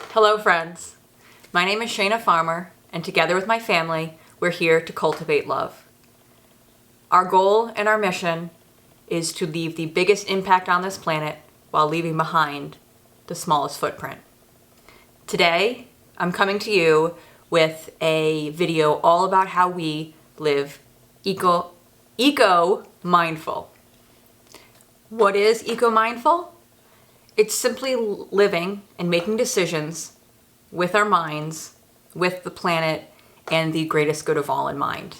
Hello friends, my name is Shaina Farmer, and together with my family, we're here to cultivate love. Our goal and our mission is to leave the biggest impact on this planet while leaving behind the smallest footprint. Today, I'm coming to you with a video all about how we live eco-mindful. What is eco-mindful? It's simply living and making decisions with our minds, with the planet, and the greatest good of all in mind.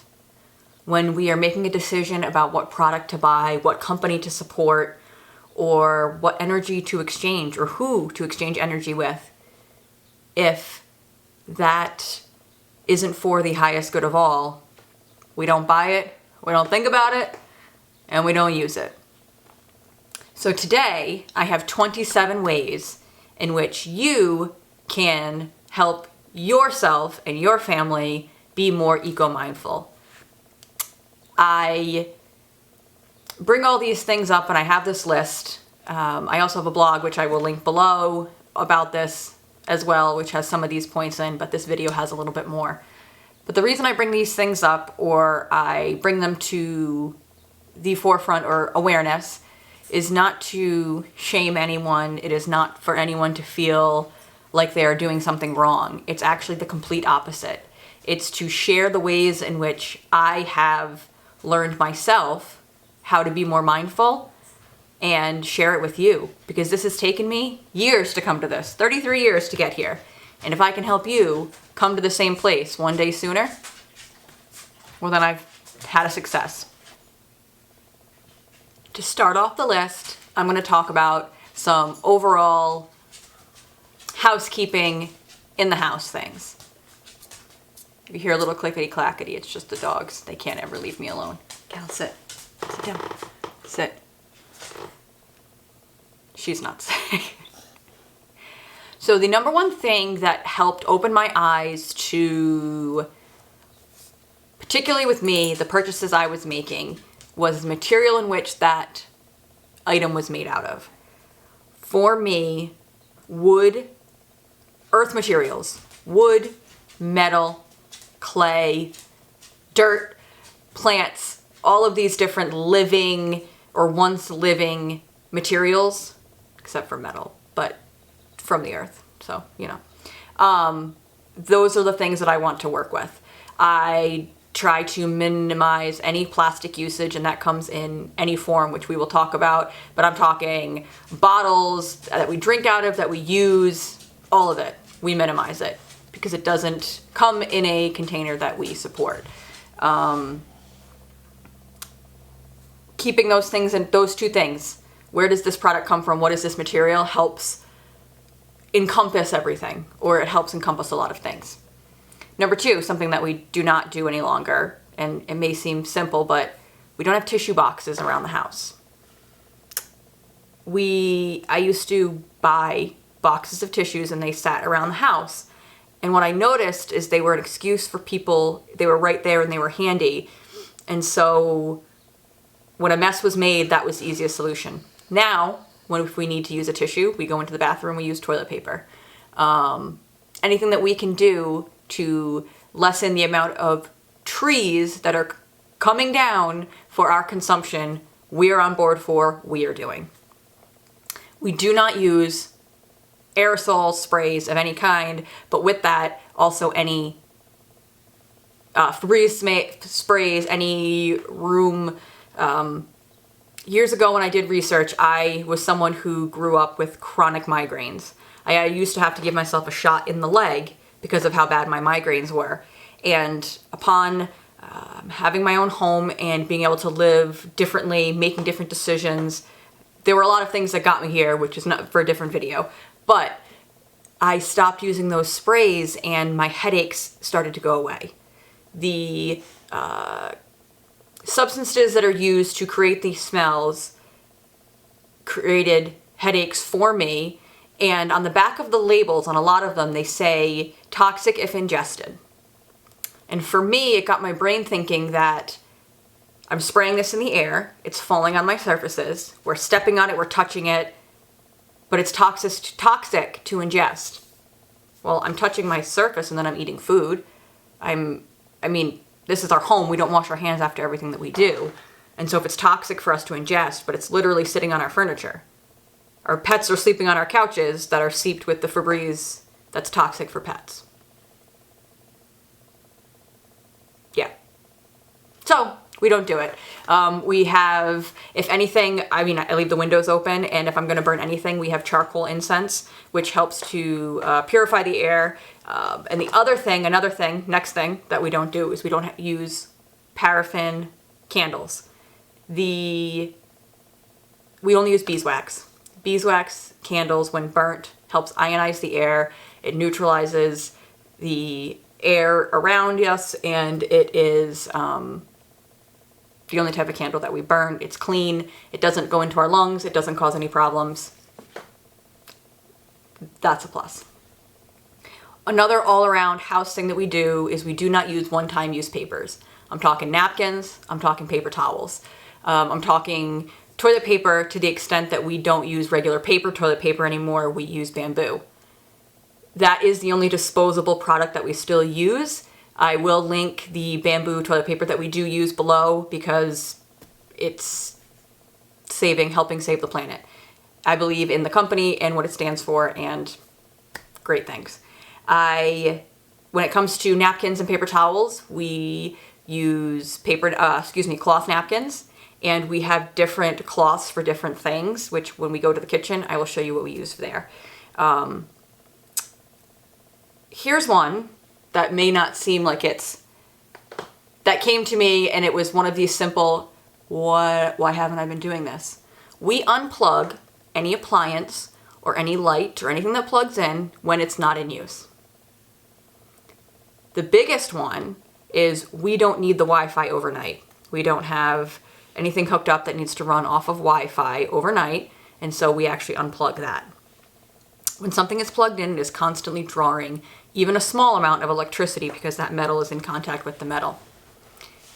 When we are making a decision about what product to buy, what company to support, or what energy to exchange, or who to exchange energy with, if that isn't for the highest good of all, we don't buy it, we don't think about it, and we don't use it. So today, I have 27 ways in which you can help yourself and your family be more eco-mindful. I bring all these things up and I have this list. I also have a blog, which I will link below, about this as well, which has some of these points in, but this video has a little bit more. But the reason I bring these things up, or I bring them to the forefront or awareness, is not to shame anyone. It is not for anyone to feel like they are doing something wrong. It's actually the complete opposite. It's to share the ways in which I have learned myself how to be more mindful and share it with you, because this has taken me years to come to this, 33 years to get here. And if I can help you come to the same place one day sooner, well, then I've had a success. To start off the list, I'm going to talk about some overall housekeeping in the house things. If you hear a little clickety-clackety, it's just the dogs. They can't ever leave me alone. Cal, sit. Sit down. Sit. She's not sitting. So the number one thing that helped open my eyes to, particularly with me, the purchases I was making, was the material in which that item was made out of. For me, wood, earth materials, wood, metal, clay, dirt, plants, all of these different living or once living materials, except for metal, but from the earth. So, you know, those are the things that I want to work with. I try to minimize any plastic usage, and that comes in any form, which we will talk about, but I'm talking bottles that we drink out of, that we use, all of it. We minimize it because it doesn't come in a container that we support. Keeping those things, and those two things, where does this product come from, what is this material, helps encompass everything, or it helps encompass a lot of things. Number two, something that we do not do any longer, and it may seem simple, but we don't have tissue boxes around the house. I used to buy boxes of tissues and they sat around the house. And what I noticed is they were an excuse for people. They were right there and they were handy. And so when a mess was made, that was the easiest solution. Now, if we need to use a tissue, we go into the bathroom, we use toilet paper. Anything that we can do to lessen the amount of trees that are coming down for our consumption, we are on board for, we are doing. We do not use aerosol sprays of any kind, but with that, also any Febreze sprays, any room. Years ago when I did research, I was someone who grew up with chronic migraines. I used to have to give myself a shot in the leg because of how bad my migraines were. And upon having my own home and being able to live differently, making different decisions, there were a lot of things that got me here, which is not for a different video. But I stopped using those sprays and my headaches started to go away. The substances that are used to create these smells created headaches for me. And on the back of the labels, on a lot of them, they say toxic if ingested. And for me, it got my brain thinking that I'm spraying this in the air, it's falling on my surfaces, we're stepping on it, we're touching it, but it's toxic to ingest. Well, I'm touching my surface and then I'm eating food. I mean, this is our home. We don't wash our hands after everything that we do. And so if it's toxic for us to ingest, but it's literally sitting on our furniture. Our pets are sleeping on our couches that are seeped with the Febreze that's toxic for pets. Yeah. So we don't do it. We have, if anything, I mean, I leave the windows open, and if I'm going to burn anything, we have charcoal incense, which helps to purify the air. And the next thing that we don't do is we don't use paraffin candles. We only use beeswax. Beeswax candles, when burnt, helps ionize the air. It neutralizes the air around us, and it is the only type of candle that we burn. It's clean. It doesn't go into our lungs. It doesn't cause any problems. That's a plus. Another all-around house thing that we do is we do not use one-time use papers. I'm talking napkins. I'm talking paper towels. I'm talking toilet paper to the extent that we don't use regular paper toilet paper anymore. We use bamboo. That is the only disposable product that we still use. I will link the bamboo toilet paper that we do use below because it's helping save the planet. I believe in the company and what it stands for, and great things. When it comes to napkins and paper towels, we use cloth napkins, and we have different cloths for different things, which when we go to the kitchen, I will show you what we use there. Here's one that may not seem like that came to me, and it was one of these simple, why haven't I been doing this? We unplug any appliance or any light or anything that plugs in when it's not in use. The biggest one is we don't need the Wi-Fi overnight. We don't have anything hooked up that needs to run off of Wi-Fi overnight, and so we actually unplug that. When something is plugged in, it is constantly drawing even a small amount of electricity because that metal is in contact with the metal.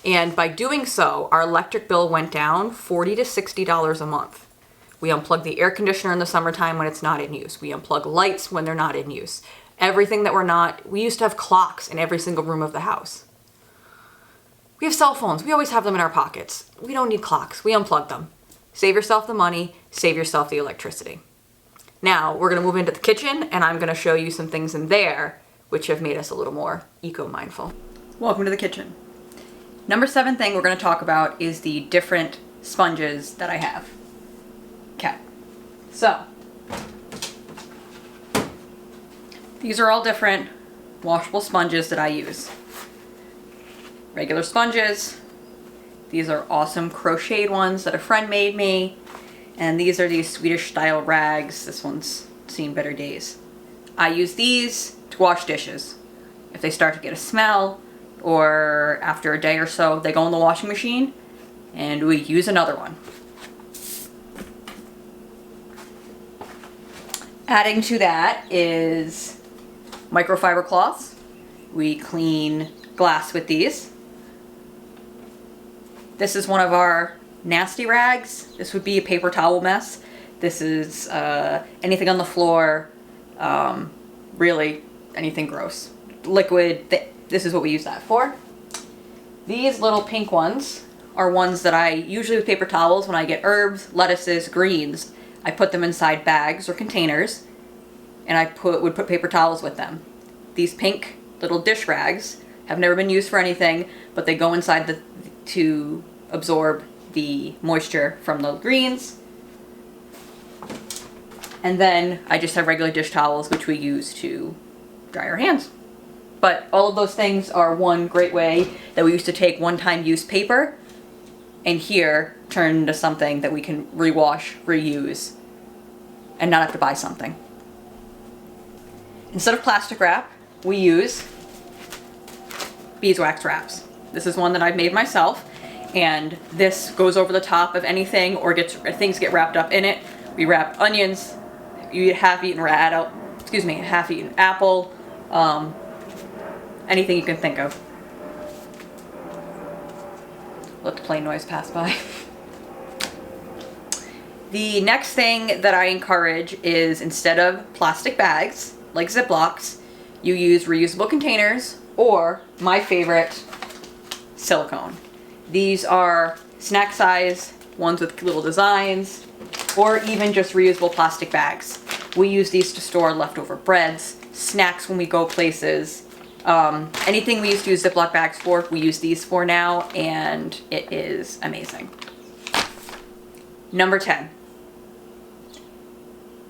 And by doing so, our electric bill went down $40 to $60 a month. We unplug the air conditioner in the summertime when it's not in use. We unplug lights when they're not in use. Everything that we used to have clocks in every single room of the house. We have cell phones. We always have them in our pockets. We don't need clocks. We unplug them. Save yourself the money, save yourself the electricity. Now, we're going to move into the kitchen, and I'm going to show you some things in there which have made us a little more eco-mindful. Welcome to the kitchen. Number 7 thing we're going to talk about is the different sponges that I have. Okay, so these are all different washable sponges that I use. Regular sponges. These are awesome crocheted ones that a friend made me. And these are these Swedish style rags. This one's seen better days. I use these to wash dishes. If they start to get a smell, or after a day or so, they go in the washing machine, and we use another one. Adding to that is microfiber cloths. We clean glass with these. This is one of our nasty rags. This would be a paper towel mess. This is anything on the floor, really anything gross. Liquid, this is what we use that for. These little pink ones are ones that I usually with paper towels when I get herbs, lettuces, greens, I put them inside bags or containers, and I would put paper towels with them. These pink little dish rags have never been used for anything, but they go inside to absorb the moisture from the greens. And then I just have regular dish towels, which we use to dry our hands. But all of those things are one great way that we used to take one-time use paper and here turn into something that we can rewash, reuse, and not have to buy something. Instead of plastic wrap, we use beeswax wraps. This is one that I've made myself, and this goes over the top of anything or things get wrapped up in it. We wrap onions, you eat half-eaten half-eaten apple, anything you can think of. Let the plane noise pass by. The next thing that I encourage is instead of plastic bags, like Ziplocs, you use reusable containers or my favorite, silicone. These are snack size, ones with little designs, or even just reusable plastic bags. We use these to store leftover breads, snacks when we go places. Anything we used to use Ziploc bags for, we use these for now, and it is amazing. Number 10,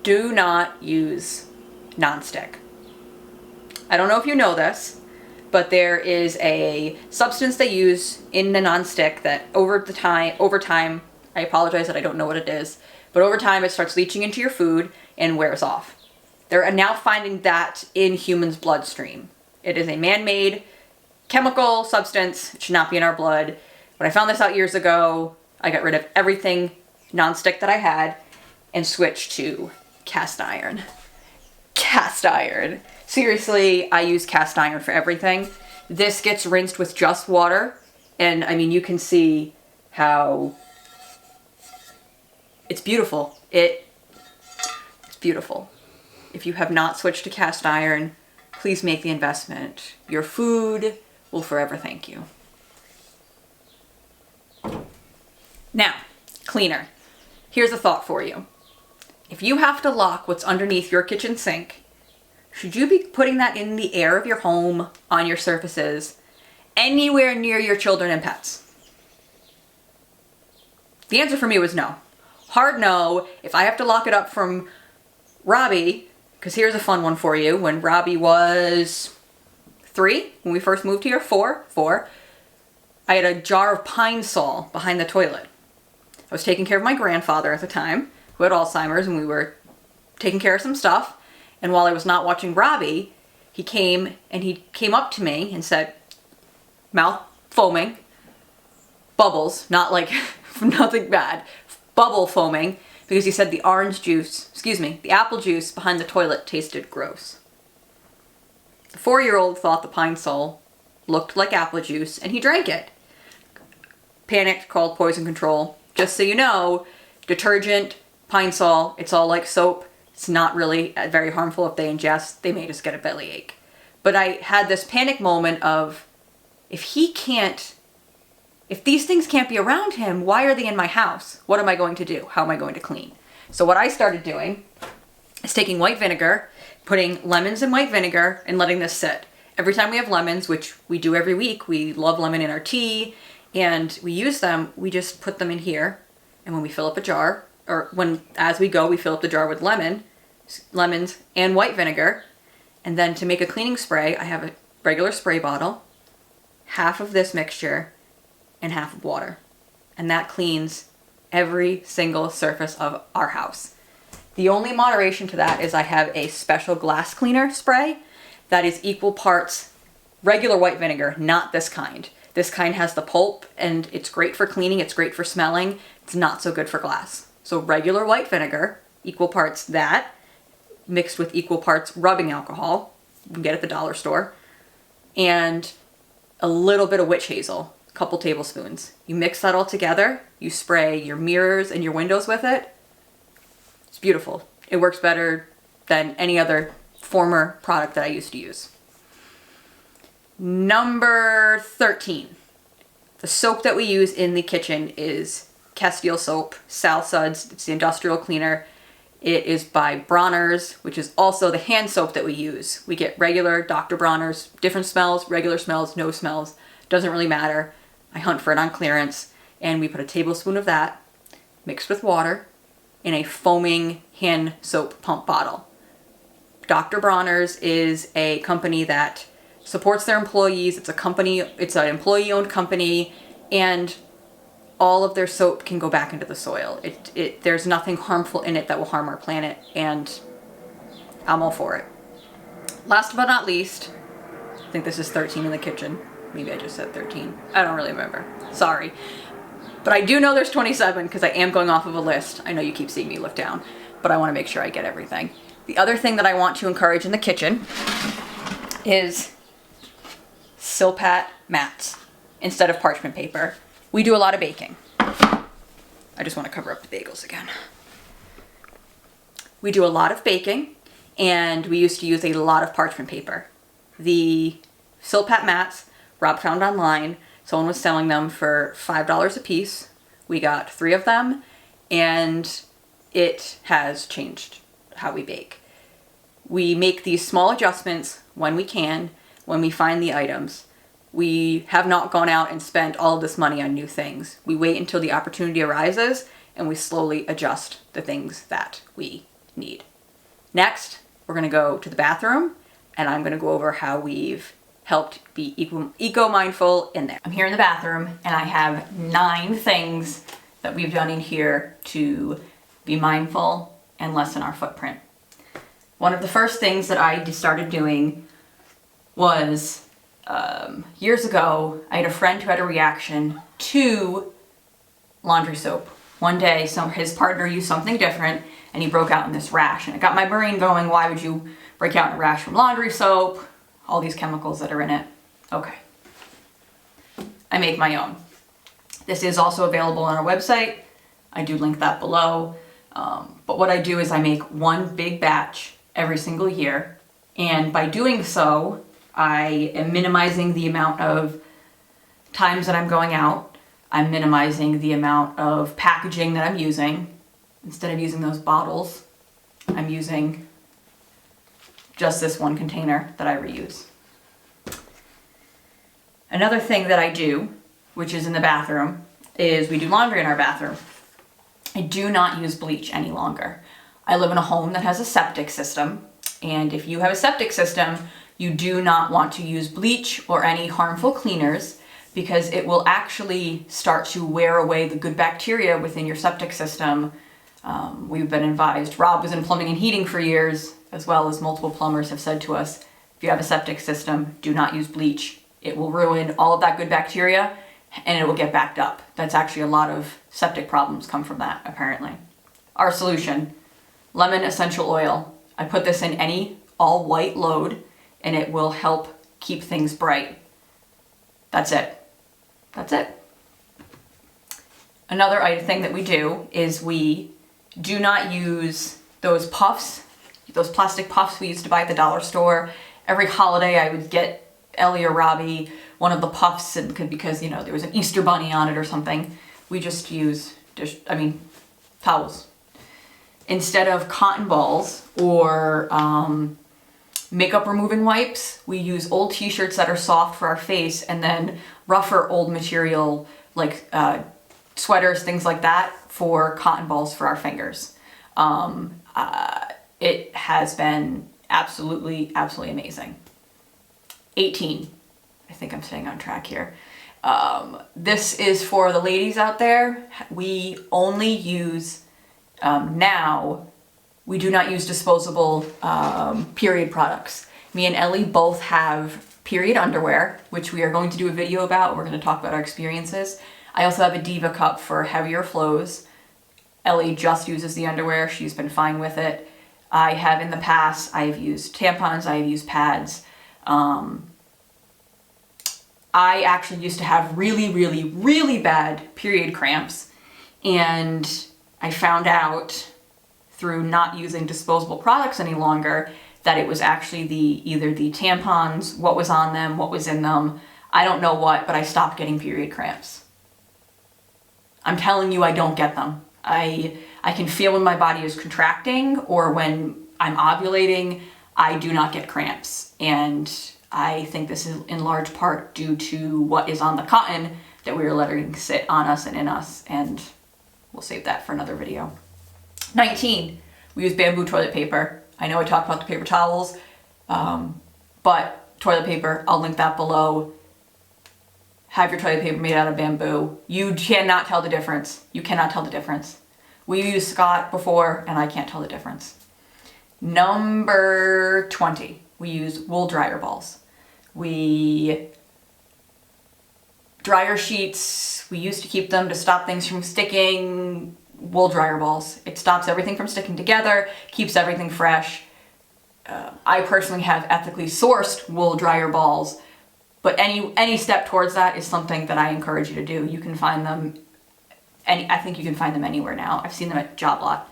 do not use nonstick. I don't know if you know this, but there is a substance they use in the nonstick that over time, I apologize that I don't know what it is, but over time it starts leaching into your food and wears off. They're now finding that in humans' bloodstream. It is a man-made chemical substance. It should not be in our blood. When I found this out years ago, I got rid of everything nonstick that I had and switched to cast iron. Cast iron. Seriously, I use cast iron for everything. This gets rinsed with just water, and I mean, you can see how it's beautiful. It's beautiful. If you have not switched to cast iron, please make the investment. Your food will forever thank you. Now, cleaner. Here's a thought for you. If you have to lock what's underneath your kitchen sink, should you be putting that in the air of your home, on your surfaces, anywhere near your children and pets? The answer for me was no. Hard no. If I have to lock it up from Robbie, because here's a fun one for you. When Robbie was 3, when we first moved here, 4, I had a jar of Pine Sol behind the toilet. I was taking care of my grandfather at the time, who had Alzheimer's, and we were taking care of some stuff. And while I was not watching Robbie, he came up to me and said, mouth foaming, bubbles, not like nothing bad, bubble foaming, because he said the apple juice behind the toilet tasted gross. The 4-year-old thought the Pine Sol looked like apple juice, and he drank it. Panicked, called poison control. Just so you know, detergent, Pine Sol, it's all like soap. It's not really very harmful if they ingest. They may just get a bellyache. But I had this panic moment of, if these things can't be around him, why are they in my house? What am I going to do? How am I going to clean? So what I started doing is taking white vinegar, putting lemons in white vinegar, and letting this sit. Every time we have lemons, which we do every week, we love lemon in our tea, and we use them, we just put them in here. And when we fill up a jar, as we go, we fill up the jar with lemons and white vinegar. And then to make a cleaning spray, I have a regular spray bottle, half of this mixture, and half of water. And that cleans every single surface of our house. The only moderation to that is I have a special glass cleaner spray that is equal parts regular white vinegar, not this kind. This kind has the pulp, and it's great for cleaning, it's great for smelling. It's not so good for glass. So regular white vinegar, equal parts that, mixed with equal parts rubbing alcohol, you can get at the dollar store, and a little bit of witch hazel, a couple tablespoons. You mix that all together, you spray your mirrors and your windows with it. It's beautiful. It works better than any other former product that I used to use. Number 13. The soap that we use in the kitchen is Castile Soap, Sal Suds. It's the industrial cleaner. It is by Bronner's, which is also the hand soap that we use. We get regular Dr. Bronner's, different smells, regular smells, no smells. Doesn't really matter. I hunt for it on clearance. And we put a tablespoon of that mixed with water in a foaming hand soap pump bottle. Dr. Bronner's is a company that supports their employees. It's an employee-owned company, and all of their soap can go back into the soil. There's nothing harmful in it that will harm our planet, and I'm all for it. Last but not least, I think this is 13 in the kitchen. Maybe I just said 13. I don't really remember. Sorry. But I do know there's 27 because I am going off of a list. I know you keep seeing me look down, but I want to make sure I get everything. The other thing that I want to encourage in the kitchen is Silpat mats instead of parchment paper. We do a lot of baking. I just want to cover up the bagels again. We do a lot of baking, and we used to use a lot of parchment paper. the Silpat mats. Rob found online. Someone was selling them for $5 a piece. We got 3 of them, and it has changed how we bake. We make these small adjustments when we can, when we find the items. We have not gone out and spent all of this money on new things. We wait until the opportunity arises, and we slowly adjust the things that we need. Next, we're gonna go to the bathroom, and I'm gonna go over how we've helped be eco-mindful in there. I'm here in the bathroom, and I have 9 things that we've done in here to be mindful and lessen our footprint. One of the first things that I started doing was, years ago, I had a friend who had a reaction to laundry soap. One day, his partner used something different, and he broke out in this rash, and it got my brain going, why would you break out in a rash from laundry soap? All these chemicals that are in it. Okay. I make my own. This is also available on our website. I do link that below. But what I do is I make one big batch every single year. And by doing so, I am minimizing the amount of times that I'm going out. I'm minimizing the amount of packaging that I'm using. Instead of using those bottles, I'm using just this one container that I reuse. Another thing that I do, which is in the bathroom, is we do laundry in our bathroom. I do not use bleach any longer. I live in a home that has a septic system, and if you have a septic system, you do not want to use bleach or any harmful cleaners because it will actually start to wear away the good bacteria within your septic system. We've been advised. Rob was in plumbing and heating for years, as well as multiple plumbers have said to us, if you have a septic system, do not use bleach. It will ruin all of that good bacteria and it will get backed up. That's actually a lot of septic problems come from that, apparently. Our solution, lemon essential oil. I put this in any all white load and it will help keep things bright. That's it. That's it. Another thing that we do is we do not use those puffs, those plastic puffs we used to buy at the dollar store. Every holiday I would get Ellie or Robbie one of the puffs because, you know, there was an Easter bunny on it or something. We just use towels. Instead of cotton balls or makeup removing wipes, we use old t-shirts that are soft for our face and then rougher old material like sweaters, things like that, for cotton balls for our fingers. It has been absolutely amazing. 18. I think I'm staying on track here. This is for the ladies out there. We only use, now, we do not use disposable period products. Me and Ellie both have period underwear, which we are going to do a video about. We're going to talk about our experiences. I also have a Diva cup for heavier flows. Ellie just uses the underwear. She's been fine with it. I have in the past, I've used tampons, I've used pads. I actually used to have really bad period cramps, and I found out through not using disposable products any longer that it was actually either the tampons, what was on them, what was in them, I don't know what, but I stopped getting period cramps. I'm telling you, I don't get them. I can feel when my body is contracting or when I'm ovulating, I do not get cramps. And I think this is in large part due to what is on the cotton that we are letting sit on us and in us, and we'll save that for another video. 19, we use bamboo toilet paper. I know I talked about the paper towels, but toilet paper, I'll link that below. Have your toilet paper made out of bamboo. You cannot tell the difference. You cannot tell the difference. We used Scott before, and I can't tell the difference. Number 20, we use wool dryer balls. Dryer sheets, we used to keep them to stop things from sticking. Wool dryer balls. It stops everything from sticking together, keeps everything fresh. I personally have ethically sourced wool dryer balls, but any step towards that is something that I encourage you to do. You can find them, I think you can find them anywhere now. I've seen them at Job Lot.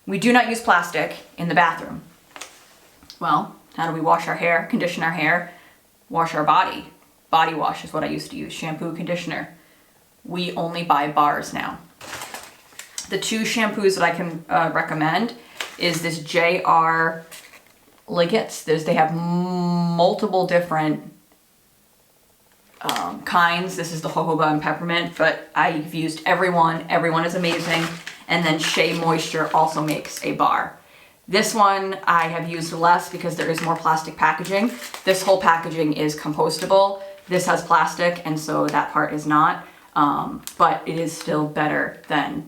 We do not use plastic in the bathroom. Well, How do we wash our hair, condition our hair, wash our body? Body wash is what I used to use, shampoo, conditioner. We only buy bars now. The two shampoos that I can recommend is this JR Liggets. They have multiple different kinds. This is the jojoba and peppermint, but I've used every one. Every one is amazing. And then Shea Moisture also makes a bar. This one I have used less because there is more plastic packaging. This whole packaging is compostable. This has plastic, and so that part is not. But it is still better than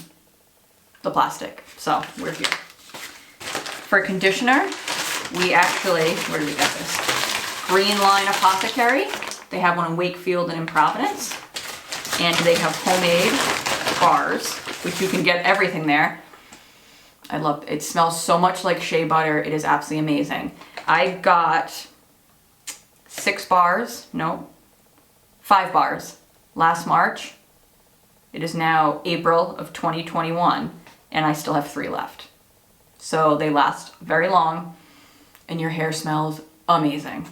the plastic. So we're here. For conditioner, we actually, where did we get this? Green Line Apothecary. They have one in Wakefield and in Providence. And they have homemade bars, which you can get everything there. I love it. It smells so much like shea butter. It is absolutely amazing. I got 5 bars last March. It is now April of 2021, and I still have 3 left. So they last very long, and your hair smells amazing.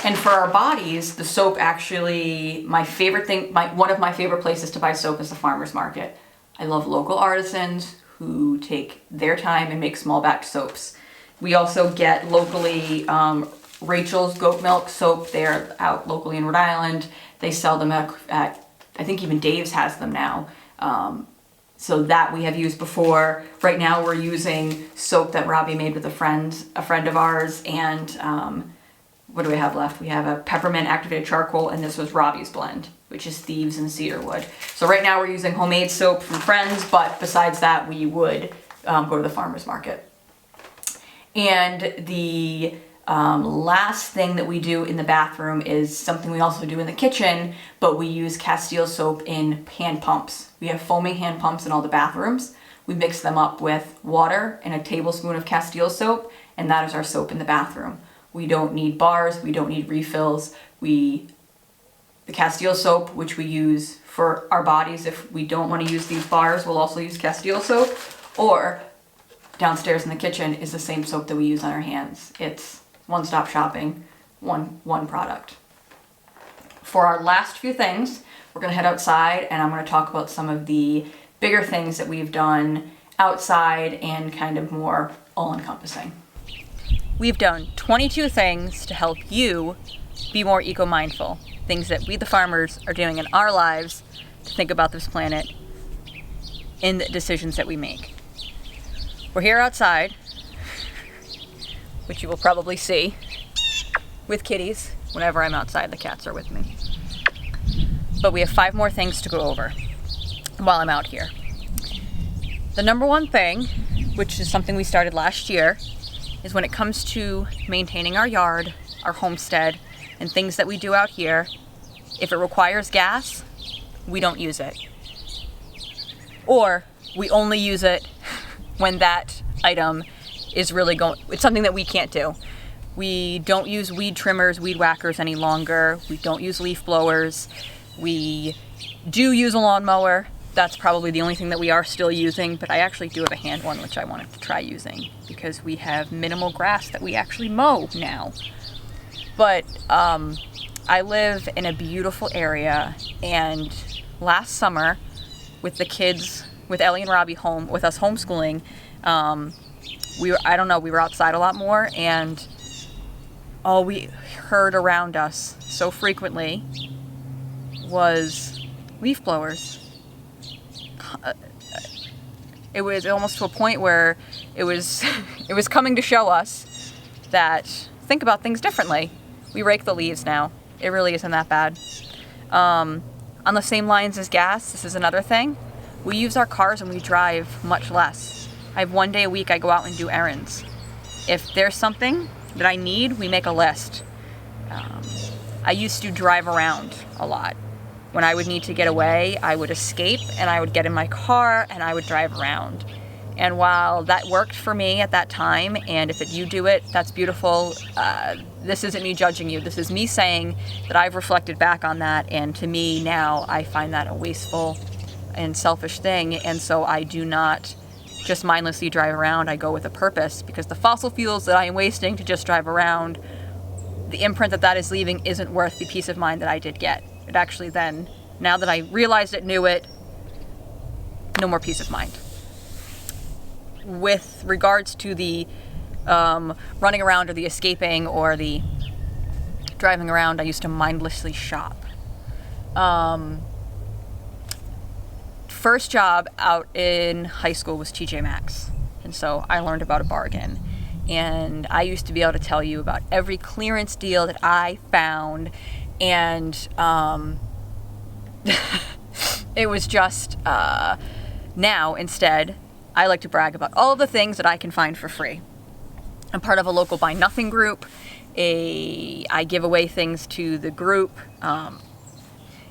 And for our bodies, the soap actually, my favorite thing, one of my favorite places to buy soap is the farmer's market. I love local artisans who take their time and make small batch soaps. We also get locally Rachel's Goat Milk Soap. They're out locally in Rhode Island. They sell them at I think even Dave's has them now. So that we have used before. Right now we're using soap that Robbie made with a friend of ours, and what do we have left? We have a peppermint activated charcoal, and this was Robbie's blend, which is thieves and cedarwood. So right now we're using homemade soap from friends, but besides that we would go to the farmer's market. And the last thing that we do in the bathroom is something we also do in the kitchen, but we use Castile Soap in hand pumps. We have foaming hand pumps in all the bathrooms. We mix them up with water and a tablespoon of Castile Soap, and that is our soap in the bathroom. We don't need bars, we don't need refills. The Castile Soap, which we use for our bodies, if we don't want to use these bars, we'll also use Castile Soap. Or downstairs in the kitchen is the same soap that we use on our hands. It's one-stop shopping, one product. For our last few things, we're gonna head outside, and I'm gonna talk about some of the bigger things that we've done outside and kind of more all-encompassing. We've done 22 things to help you be more eco-mindful. Things that we, the farmers, are doing in our lives to think about this planet in the decisions that we make. We're here outside, which you will probably see, with kitties. Whenever I'm outside, the cats are with me. But we have 5 more things to go over while I'm out here. The number one thing, which is something we started last year, is when it comes to maintaining our yard, our homestead, and things that we do out here, if it requires gas, we don't use it. Or we only use it when that item is really it's something that we can't do. We don't use weed trimmers, weed whackers any longer. We don't use leaf blowers. We do use a lawnmower. That's probably the only thing that we are still using, but I actually do have a hand one, which I wanted to try using because we have minimal grass that we actually mow now. But I live in a beautiful area, and last summer with the kids, with Ellie and Robbie home, with us homeschooling, we were outside a lot more, and all we heard around us so frequently was leaf blowers. It was almost to a point where it was coming to show us that think about things differently. We rake the leaves now. It really isn't that bad. On the same lines as gas, this is another thing. We use our cars and we drive much less. I have 1 day a week I go out and do errands. If there's something that I need, we make a list. I used to drive around a lot. When I would need to get away, I would escape and I would get in my car and I would drive around. And while that worked for me at that time, and if you do it, that's beautiful, this isn't me judging you. This is me saying that I've reflected back on that, and to me now, I find that a wasteful and selfish thing, and so I do not just mindlessly drive around. I go with a purpose, because the fossil fuels that I am wasting to just drive around, the imprint that that is leaving isn't worth the peace of mind that I did get. It actually then, now that I realized it, knew it, no more peace of mind. With regards to the running around or the escaping or the driving around, I used to mindlessly shop. First job out in high school was TJ Maxx, and so I learned about a bargain. And I used to be able to tell you about every clearance deal that I found, and it was just, now instead, I like to brag about all of the things that I can find for free. I'm part of a local Buy Nothing group. I give away things to the group.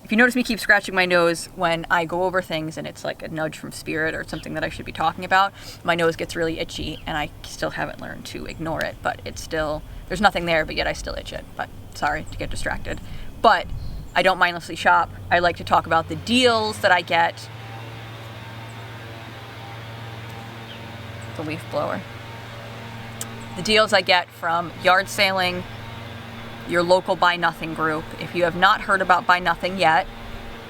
If you notice me keep scratching my nose when I go over things and it's like a nudge from spirit or something that I should be talking about, my nose gets really itchy and I still haven't learned to ignore it, but it's still, there's nothing there, but yet I still itch it. But sorry to get distracted. But I don't mindlessly shop. I like to talk about the deals that I get. The leaf blower. The deals I get from yard saling, your local Buy Nothing group. If you have not heard about Buy Nothing yet,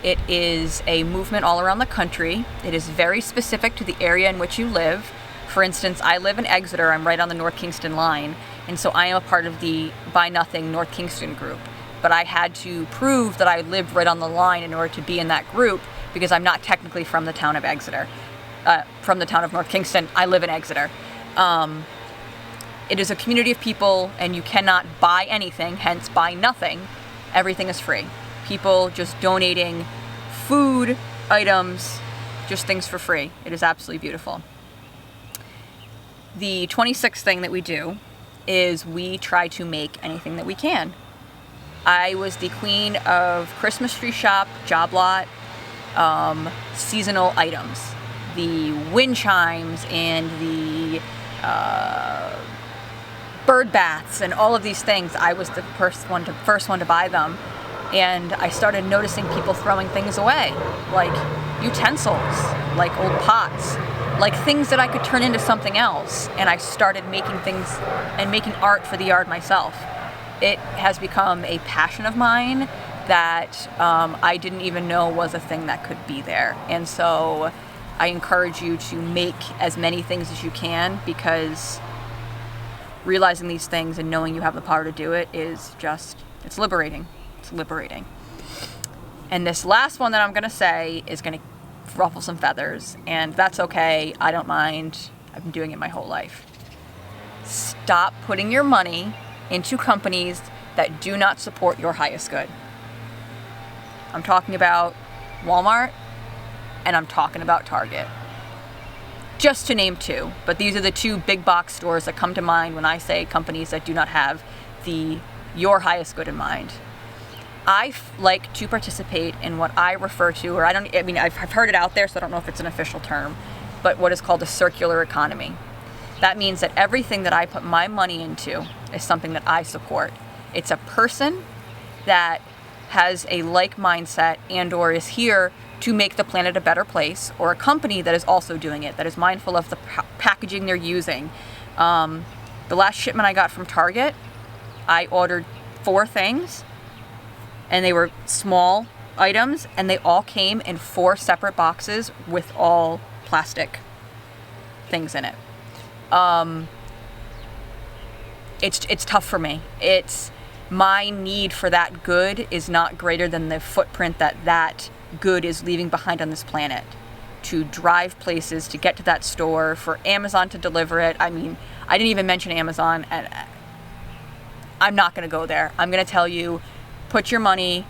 it is a movement all around the country. It is very specific to the area in which you live. For instance, I live in Exeter. I'm right on the North Kingston line, and so I am a part of the Buy Nothing North Kingston group. But I had to prove that I lived right on the line in order to be in that group, because I'm not technically from the town of Exeter. From the town of North Kingston. I live in Exeter. It is a community of people, and you cannot buy anything, hence buy nothing. Everything is free. People just donating food, items, just things for free. It is absolutely beautiful. The 26th thing that we do is we try to make anything that we can. I was the queen of Christmas tree shop, job lot, seasonal items. The wind chimes and the bird baths and all of these things. I was the first one to buy them, and I started noticing people throwing things away, like utensils, like old pots, like things that I could turn into something else. And I started making things and making art for the yard myself. It has become a passion of mine that I didn't even know was a thing that could be there. And so I encourage you to make as many things as you can, because realizing these things and knowing you have the power to do it is just, it's liberating. It's liberating. And this last one that I'm going to say is going to ruffle some feathers, and that's okay. I don't mind. I've been doing it my whole life. Stop putting your money into companies that do not support your highest good. I'm talking about Walmart, and I'm talking about Target. Just to name two, but these are the two big box stores that come to mind when I say companies that do not have your highest good in mind. I like to participate in what I refer to, or I've heard it out there, so I don't know if it's an official term, but what is called a circular economy. That means that everything that I put my money into is something that I support. It's a person that has a like mindset and or is here to make the planet a better place, or a company that is also doing it, that is mindful of the packaging they're using. The last shipment I got from Target, I ordered 4 things, and they were small items, and they all came in 4 separate boxes with all plastic things in it. It's tough for me. It's my need for that good is not greater than the footprint that good is leaving behind on this planet. To drive places to get to that store, for Amazon to deliver it. I mean, I didn't even mention Amazon, and I'm not going to go there. I'm going to tell you, put your money,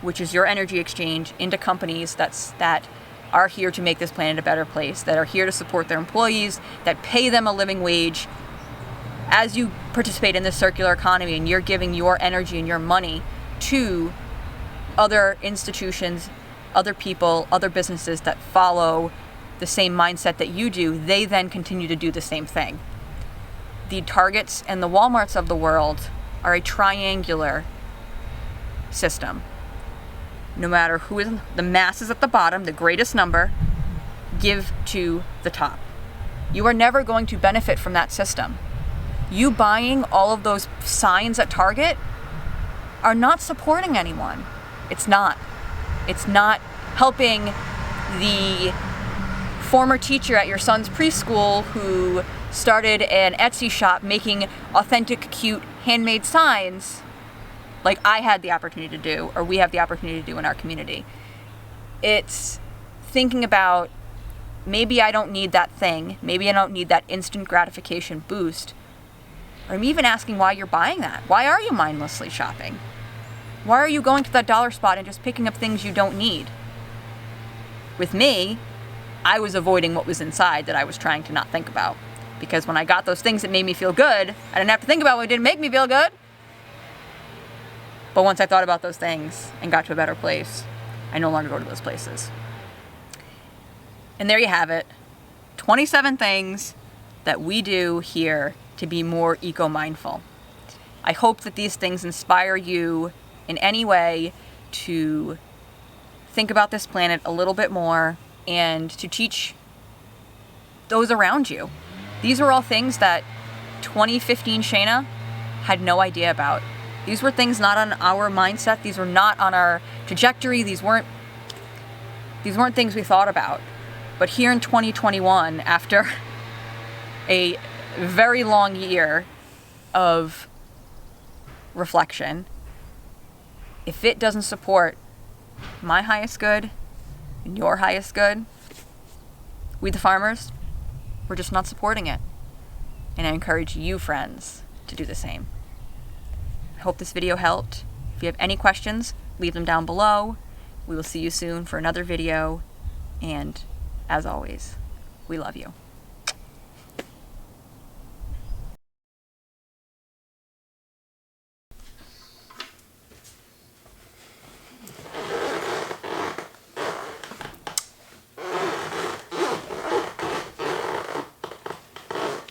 which is your energy exchange, into companies that are here to make this planet a better place, that are here to support their employees, that pay them a living wage. As you participate in this circular economy and you're giving your energy and your money to other institutions, other people, other businesses that follow the same mindset that you do, they then continue to do the same thing. The Targets and the Walmarts of the world are a triangular system. No matter who is the masses at the bottom, the greatest number, give to the top. You are never going to benefit from that system. You buying all of those signs at Target are not supporting anyone. It's not. It's not helping the former teacher at your son's preschool who started an Etsy shop making authentic, cute, handmade signs like I had the opportunity to do, or we have the opportunity to do in our community. It's thinking about, maybe I don't need that thing, maybe I don't need that instant gratification boost, or I'm even asking why you're buying that. Why are you mindlessly shopping? Why are you going to that dollar spot and just picking up things you don't need? With me, I was avoiding what was inside that I was trying to not think about. Because when I got those things that made me feel good, I didn't have to think about what didn't make me feel good. But once I thought about those things and got to a better place, I no longer go to those places. And there you have it. 27 things that we do here to be more eco-mindful. I hope that these things inspire you in any way to think about this planet a little bit more and to teach those around you. These were all things that 2015 Shaina had no idea about. These were things not on our mindset. These were not on our trajectory. These weren't things we thought about. But here in 2021, after a very long year of reflection, if it doesn't support my highest good and your highest good, we the farmers, we're just not supporting it. And I encourage you, friends, to do the same. I hope this video helped. If you have any questions, leave them down below. We will see you soon for another video. And as always, we love you.